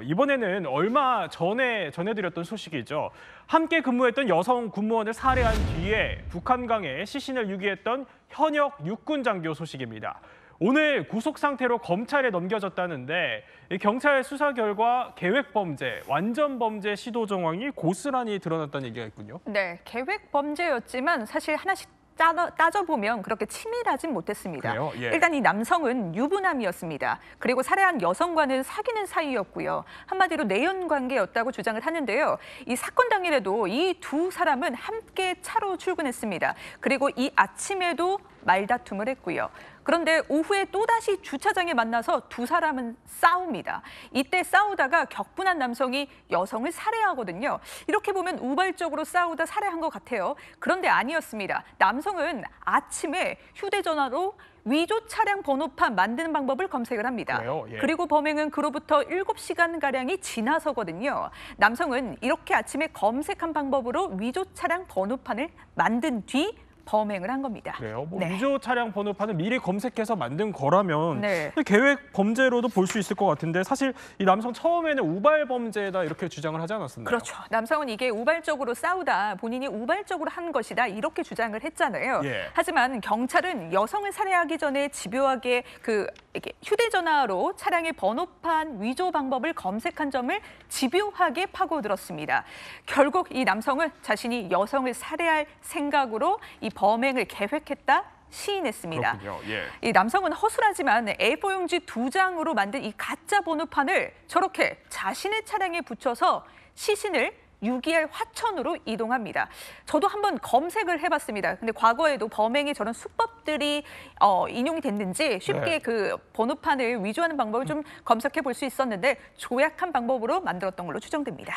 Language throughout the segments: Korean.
이번에는 얼마 전에 전해드렸던 소식이죠. 함께 근무했던 여성 군무원을 살해한 뒤에 북한강에 시신을 유기했던 현역 육군 장교 소식입니다. 오늘 구속 상태로 검찰에 넘겨졌다는데 경찰 수사 결과 계획 범죄, 완전 범죄 시도 정황이 고스란히 드러났다는 얘기가 있군요. 네, 계획 범죄였지만 사실 하나씩 따져보면 그렇게 치밀하진 못했습니다. 그래요? 예. 일단 이 남성은 유부남이었습니다. 그리고 살해한 여성과는 사귀는 사이였고요. 한마디로 내연 관계였다고 주장을 하는데요. 이 사건 당일에도 이 두 사람은 함께 차로 출근했습니다. 그리고 이 아침에도 말다툼을 했고요. 그런데 오후에 또다시 주차장에 만나서 두 사람은 싸웁니다. 이때 싸우다가 격분한 남성이 여성을 살해하거든요. 이렇게 보면 우발적으로 싸우다 살해한 것 같아요. 그런데 아니었습니다. 남성은 아침에 휴대전화로 위조 차량 번호판 만드는 방법을 검색을 합니다. 그래요? 예. 그리고 범행은 그로부터 7시간가량이 지나서거든요. 남성은 이렇게 아침에 검색한 방법으로 위조 차량 번호판을 만든 뒤 범행을 한 겁니다. 그래요? 네. 위조 차량 번호판을 미리 검색해서 만든 거라면 네. 계획 범죄로도 볼 수 있을 것 같은데 사실 이 남성 처음에는 우발 범죄다 이렇게 주장을 하지 않았었나요? 그렇죠. 남성은 이게 우발적으로 싸우다 본인이 우발적으로 한 것이다 이렇게 주장을 했잖아요. 예. 하지만 경찰은 여성을 살해하기 전에 집요하게 이렇게 휴대전화로 차량의 번호판 위조 방법을 검색한 점을 집요하게 파고들었습니다. 결국 이 남성은 자신이 여성을 살해할 생각으로 이 범행을 계획했다 시인했습니다. 그렇군요. 예. 이 남성은 허술하지만 A4 용지 2장으로 만든 이 가짜 번호판을 저렇게 자신의 차량에 붙여서 시신을 유기할 화천으로 이동합니다. 저도 한번 검색을 해봤습니다. 근데 과거에도 범행에 저런 수법들이 인용이 됐는지 쉽게 네. 그 번호판을 위조하는 방법을 좀 검색해 볼 수 있었는데 조약한 방법으로 만들었던 걸로 추정됩니다.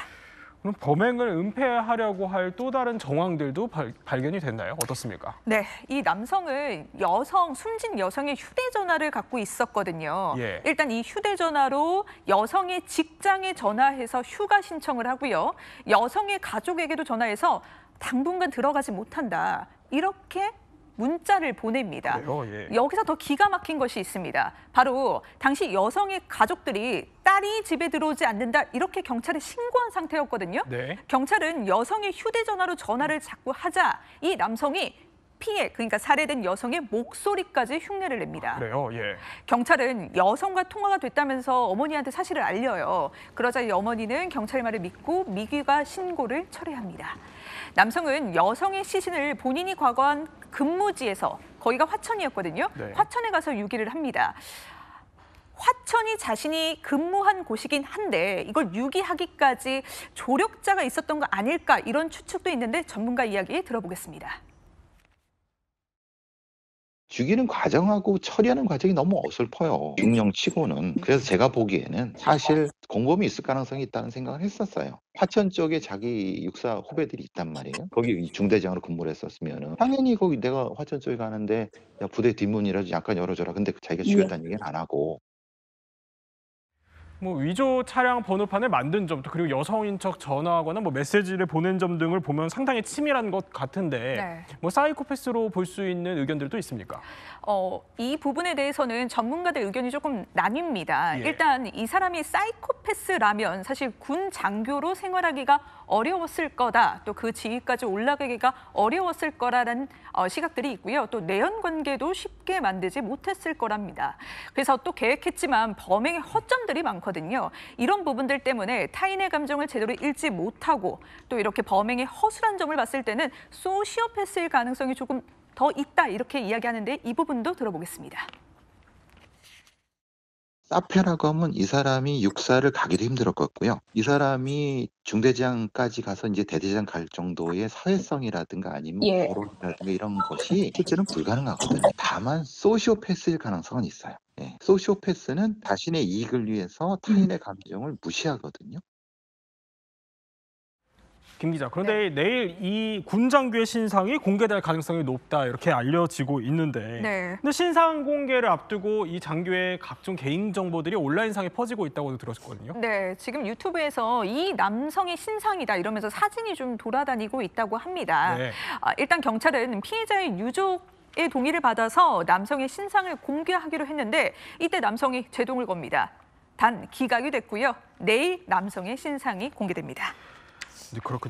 그럼 범행을 은폐하려고 할 또 다른 정황들도 발견이 됐나요? 어떻습니까? 네, 이 남성은 숨진 여성의 휴대전화를 갖고 있었거든요. 예. 일단 이 휴대전화로 여성의 직장에 전화해서 휴가 신청을 하고요. 여성의 가족에게도 전화해서 당분간 들어가지 못한다. 이렇게 문자를 보냅니다. 그래요? 예. 여기서 더 기가 막힌 것이 있습니다. 바로 당시 여성의 가족들이 딸이 집에 들어오지 않는다 이렇게 경찰에 신고한 상태였거든요. 네. 경찰은 여성의 휴대전화로 전화를 자꾸 하자 이 남성이 그러니까 살해된 여성의 목소리까지 흉내를 냅니다. 그래요? 예. 경찰은 여성과 통화가 됐다면서 어머니한테 사실을 알려요. 그러자 이 어머니는 경찰 말을 믿고 미귀가 신고를 철회합니다. 남성은 여성의 시신을 본인이 과거한 근무지에서 거기가 화천이었거든요. 네. 화천에 가서 유기를 합니다. 화천이 자신이 근무한 곳이긴 한데 이걸 유기하기까지 조력자가 있었던 거 아닐까 이런 추측도 있는데 전문가 이야기 들어보겠습니다. 죽이는 과정하고 처리하는 과정이 너무 어설퍼요. 육령치고는. 그래서 제가 보기에는 사실 공범이 있을 가능성이 있다는 생각을 했었어요. 화천 쪽에 자기 육사 후배들이 있단 말이에요. 거기 중대장으로 근무를 했었으면 당연히 거기 내가 화천 쪽에 가는데 야 부대 뒷문이라도 약간 열어줘라. 근데 자기가 죽였다는 얘기는 안 하고. 위조 차량 번호판을 만든 점도 그리고 여성인 척 전화하거나 메시지를 보낸 점 등을 보면 상당히 치밀한 것 같은데 네. 사이코패스로 볼 수 있는 의견들도 있습니까? 이 부분에 대해서는 전문가들 의견이 조금 나뉩니다. 예. 일단 이 사람이 사이코패스라면 사실 군 장교로 생활하기가 어려웠을 거다. 또 그 지위까지 올라가기가 어려웠을 거라는 시각들이 있고요. 또 내연 관계도 쉽게 만들지 못했을 거랍니다. 그래서 또 계획했지만 범행의 허점들이 많거든요. 이런 부분들 때문에 타인의 감정을 제대로 읽지 못하고 또 이렇게 범행의 허술한 점을 봤을 때는 소시오패스일 가능성이 조금 더 있다 이렇게 이야기하는데 이 부분도 들어보겠습니다. 사페라고 하면 이 사람이 육사를 가기도 힘들었겠고요. 이 사람이 중대장까지 가서 이제 대대장 갈 정도의 사회성이라든가 아니면 결혼이라든가 이런 것이 실제는 불가능하거든요. 다만 소시오패스일 가능성은 있어요. 예. 소시오패스는 자신의 이익을 위해서 타인의 감정을 무시하거든요. 김 기자, 그런데 내일 이 군 장교의 신상이 공개될 가능성이 높다 이렇게 알려지고 있는데 근데 신상 공개를 앞두고 이 장교의 각종 개인 정보들이 온라인상에 퍼지고 있다고 들었거든요. 네, 지금 유튜브에서 이 남성의 신상이다 이러면서 사진이 좀 돌아다니고 있다고 합니다. 네. 일단 경찰은 피해자의 유족의 동의를 받아서 남성의 신상을 공개하기로 했는데 이때 남성이 제동을 겁니다. 단 기각이 됐고요. 내일 남성의 신상이 공개됩니다. 그렇군요.